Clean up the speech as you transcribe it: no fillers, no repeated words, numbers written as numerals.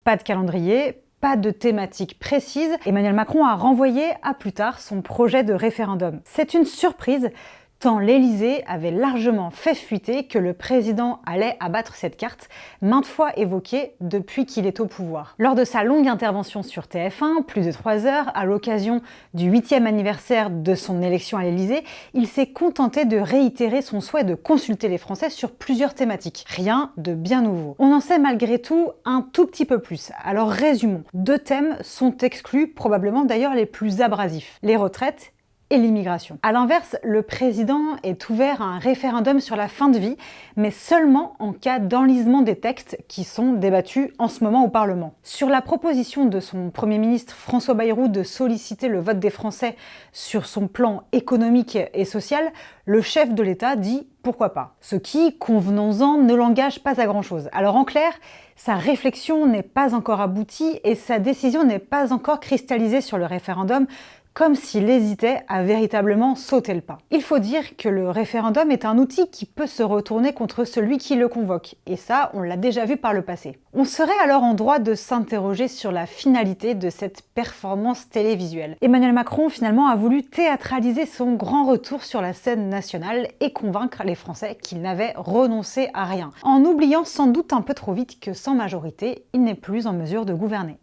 Pas de calendrier, pas de thématique précise, Emmanuel Macron a renvoyé à plus tard son projet de référendum. C'est une surprise, tant l'Élysée avait largement fait fuiter que le président allait abattre cette carte, maintes fois évoquée depuis qu'il est au pouvoir. Lors de sa longue intervention sur TF1, plus de 3 heures, à l'occasion du 8e anniversaire de son élection à l'Élysée, il s'est contenté de réitérer son souhait de consulter les Français sur plusieurs thématiques. Rien de bien nouveau. On en sait malgré tout un tout petit peu plus. Alors résumons. 2 thèmes sont exclus, probablement d'ailleurs les plus abrasifs. Les retraites et l'immigration. A l'inverse, le président est ouvert à un référendum sur la fin de vie, mais seulement en cas d'enlisement des textes qui sont débattus en ce moment au Parlement. Sur la proposition de son Premier ministre François Bayrou de solliciter le vote des Français sur son plan économique et social, le chef de l'État dit pourquoi pas. Ce qui, convenons-en, ne l'engage pas à grand-chose. Alors en clair, sa réflexion n'est pas encore aboutie et sa décision n'est pas encore cristallisée sur le référendum, comme s'il hésitait à véritablement sauter le pas. Il faut dire que le référendum est un outil qui peut se retourner contre celui qui le convoque, et ça, on l'a déjà vu par le passé. On serait alors en droit de s'interroger sur la finalité de cette performance télévisuelle. Emmanuel Macron, finalement, a voulu théâtraliser son grand retour sur la scène nationale et convaincre les Français qu'il n'avait renoncé à rien, en oubliant sans doute un peu trop vite que sans majorité, il n'est plus en mesure de gouverner.